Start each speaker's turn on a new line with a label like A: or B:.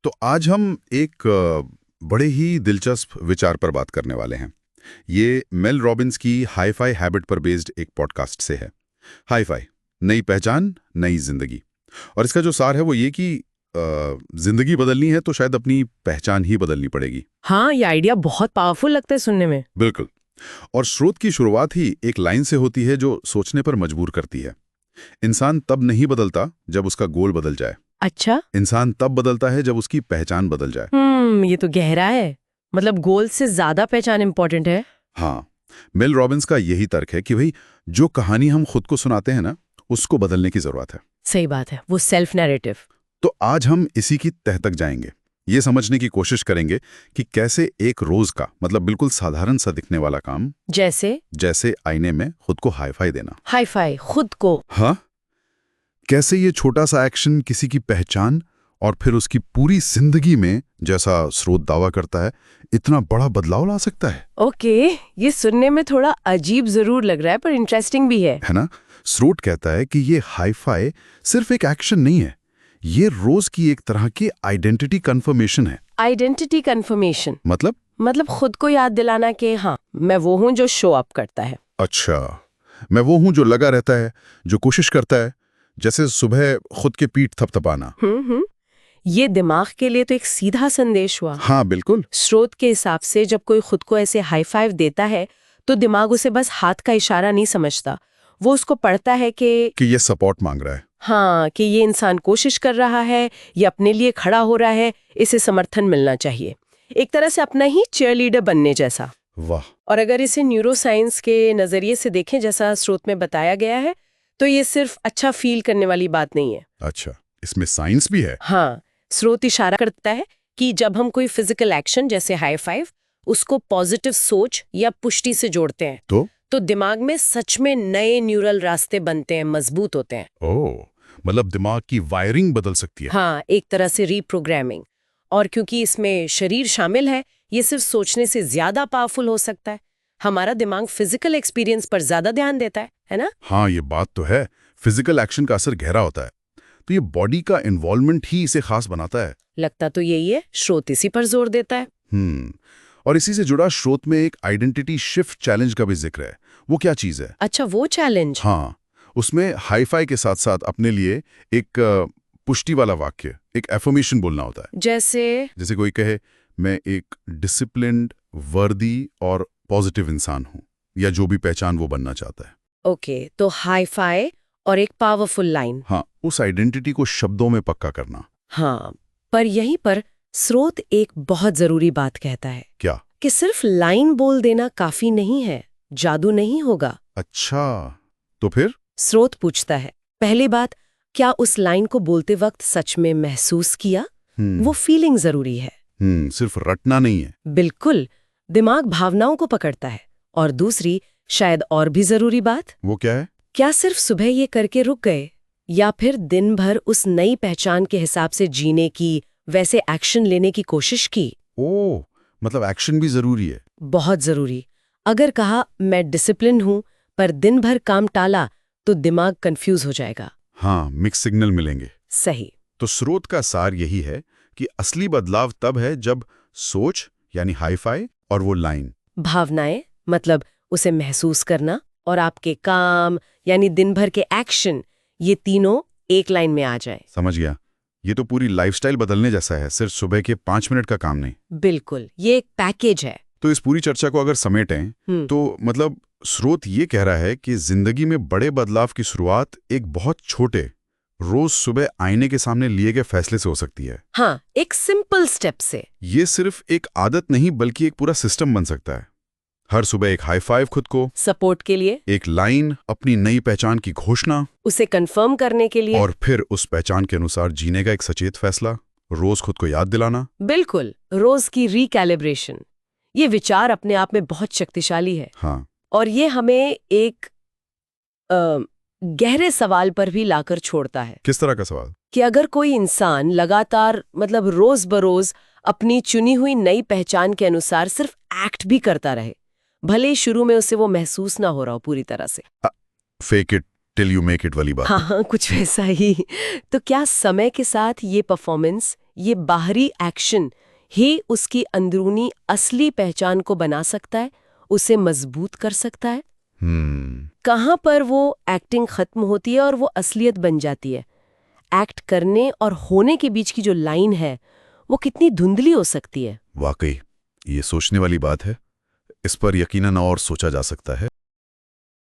A: तो आज हम एक बड़े ही दिलचस्प विचार पर बात करने वाले हैं। ये मेल रॉबिन्स की हाई-फाई हैबिट पर बेस्ड एक पॉडकास्ट से है। हाई-फाई, नई पहचान, नई जिंदगी। और इसका जो सार है वो ये कि जिंदगी बदलनी है तो शायद अपनी पहचान ही बदलनी पड़ेगी।
B: हाँ, ये आइडिया बहुत पावरफुल लगता है सुनने में।
A: बिल्कुल। और स्रोत की शुरुआत ही एक लाइन से होती है जो सोचने पर मजबूर करती है। इंसान तब नहीं बदलता जब उसका गोल बदल जाए।
B: अच्छा।
A: इंसान तब बदलता है जब उसकी पहचान बदल जाए।
B: ये तो गहरा है। मतलब गोल से ज्यादा पहचान इंपॉर्टेंट है।
A: हाँ, मेल रॉबिन्स का यही तर्क है कि भाई जो कहानी हम खुद को सुनाते हैं ना, उसको बदलने की जरूरत है।
B: सही बात है, वो सेल्फ नैरेटिव।
A: तो आज हम इसी की तह तक जाएंगे। ये समझने की कोशिश करेंगे कि कैसे एक रोज का मतलब बिल्कुल साधारण सा दिखने वाला काम, जैसे आईने में खुद को हाई-फाई देना।
B: हाई-फाई खुद को।
A: हाँ, कैसे ये छोटा सा एक्शन किसी की पहचान और फिर उसकी पूरी जिंदगी में, जैसा स्रोत दावा करता है, इतना बड़ा बदलाव ला सकता है।
B: ओके, ये सुनने में थोड़ा अजीब जरूर लग रहा है पर इंटरेस्टिंग भी है
A: ना? स्रोत कहता है कि ये हाई-फाई सिर्फ एक एक्शन नहीं है, ये रोज की एक तरह की आइडेंटिटी कंफर्मेशन है।
B: आइडेंटिटी कंफर्मेशन
A: मतलब
B: खुद को याद दिलाना कि हाँ, मैं वो हूँ जो शो अप करता है।
A: अच्छा, मैं वो हूं जो लगा रहता है, जो कोशिश करता है, जैसे सुबह खुद के पीठ थपथपाना।
B: ये दिमाग के लिए तो एक सीधा संदेश हुआ।
A: हाँ बिल्कुल।
B: स्रोत के हिसाब से जब कोई खुद को ऐसे हाई फाइव देता है तो दिमाग उसे बस हाथ का इशारा नहीं समझता, वो उसको पढ़ता है कि
A: ये सपोर्ट मांग रहा है।
B: हाँ, कि ये इंसान कोशिश कर रहा है, ये अपने लिए खड़ा हो रहा है, इसे समर्थन मिलना चाहिए। एक तरह से अपना ही चीयरलीडर बनने जैसा।
A: वाह।
B: और अगर इसे न्यूरोसाइंस के नजरिए से देखें, जैसा स्रोत में बताया गया है, तो ये सिर्फ अच्छा फील करने वाली बात नहीं है।
A: अच्छा, इसमें साइंस भी है।
B: हाँ, स्रोत इशारा करता है कि जब हम कोई फिजिकल एक्शन जैसे हाई फाइव उसको पॉजिटिव सोच या पुष्टि से जोड़ते हैं तो दिमाग में सच में नए न्यूरल रास्ते बनते हैं, मजबूत होते हैं।
A: ओह, मतलब दिमाग की वायरिंग बदल सकती है।
B: हाँ, एक तरह से रीप्रोग्रामिंग। और क्योंकि इसमें शरीर शामिल है, ये सिर्फ सोचने से ज्यादा पावरफुल हो सकता है। हमारा दिमाग फिजिकल एक्सपीरियंस पर ज्यादा ध्यान देता है ना?
A: हाँ, ये बात तो है। फिजिकल एक्शन का असर गहरा होता है, तो ये बॉडी का इन्वॉल्वमेंट ही इसे खास बनाता है।
B: लगता तो यही है, स्रोत इसी पर जोर देता है।
A: और इसी से जुड़ा स्रोत में एक आइडेंटिटी शिफ्ट चैलेंज का भी जिक्र है। वो क्या चीज है?
B: अच्छा, वो चैलेंज।
A: हाँ, उसमें हाई-फाई के साथ साथ अपने लिए एक पुष्टि वाला वाक्य, एक एफर्मेशन बोलना होता है। जैसे कोई कहे, मैं एक डिसिप्लिन्ड, वर्दी और पॉजिटिव इंसान हूं, या जो भी पहचान वो बनना चाहता है।
B: ओके, तो हाई-फाई और एक पावरफुल लाइन।
A: हाँ, उस आइडेंटिटी को शब्दों में पक्का करना।
B: हाँ, पर यहीं पर स्रोत एक बहुत जरूरी बात कहता है।
A: क्या?
B: कि सिर्फ लाइन बोल देना काफी नहीं है, जादू नहीं होगा।
A: अच्छा, तो फिर?
B: स्रोत पूछता है, पहली बात, क्या उस लाइन को बोलते वक्त सच में महसूस किया? वो फीलिंग जरूरी है।
A: सिर्फ रटना नहीं है।
B: बिल्कुल, दिमाग भावनाओं को पकड़ता है। और दूसरी, शायद और भी जरूरी बात,
A: वो क्या है?
B: क्या सिर्फ सुबह ये करके रुक गए, या फिर दिन भर उस नई पहचान के हिसाब से जीने की, वैसे एक्शन लेने की कोशिश की?
A: ओह, मतलब एक्शन भी जरूरी है।
B: बहुत जरूरी। अगर कहा मैं डिसिप्लिन हूं पर दिन भर काम टाला तो दिमाग कंफ्यूज हो जाएगा।
A: हाँ, मिक्स सिग्नल मिलेंगे।
B: सही।
A: तो स्रोत का सार यही है कि असली बदलाव तब है जब सोच यानी हाई-फाई और वो लाइन,
B: भावनाएं मतलब उसे महसूस करना, और आपके काम यानी दिन भर के एक्शन, ये तीनों एक लाइन में आ जाए।
A: समझ गया। ये तो पूरी लाइफस्टाइल बदलने जैसा है, सिर्फ सुबह के 5 मिनट का काम नहीं।
B: बिल्कुल, ये एक पैकेज है।
A: तो इस पूरी चर्चा को अगर समेटें तो मतलब स्रोत ये कह रहा है कि जिंदगी में बड़े बदलाव की शुरुआत एक बहुत छोटे, रोज सुबह आईने के सामने लिए गए फैसले से हो सकती है।
B: हाँ, एक सिंपल स्टेप से।
A: ये सिर्फ एक आदत नहीं बल्कि एक पूरा सिस्टम बन सकता है। हर सुबह एक हाई फाइव खुद को
B: सपोर्ट के लिए,
A: एक लाइन अपनी नई पहचान की घोषणा,
B: उसे कंफर्म करने के लिए,
A: और फिर उस पहचान के अनुसार जीने का एक सचेत फैसला, रोज खुद को याद दिलाना।
B: बिल्कुल, रोज की रिकैलिब्रेशन। ये विचार अपने आप में बहुत शक्तिशाली है।
A: हाँ,
B: और ये हमें एक गहरे सवाल पर भी लाकर छोड़ता है।
A: किस तरह का सवाल?
B: कि अगर कोई इंसान लगातार मतलब रोज बरोज अपनी चुनी हुई नई पहचान के अनुसार सिर्फ एक्ट भी करता रहे, भले ही शुरू में उसे वो महसूस ना हो रहा हो पूरी तरह से।
A: Fake it till you make it वाली बात।
B: हाँ, कुछ वैसा ही। तो क्या समय के साथ ये परफॉर्मेंस, ये बाहरी एक्शन ही उसकी अंदरूनी असली पहचान को बना सकता है, उसे मजबूत कर सकता है? कहाँ पर वो एक्टिंग खत्म होती है और वो असलियत बन जाती है? एक्ट करने और होने के बीच की जो लाइन है वो कितनी धुंधली हो सकती है?
A: वाकई ये सोचने वाली बात है। इस पर यकीनन और सोचा जा सकता है।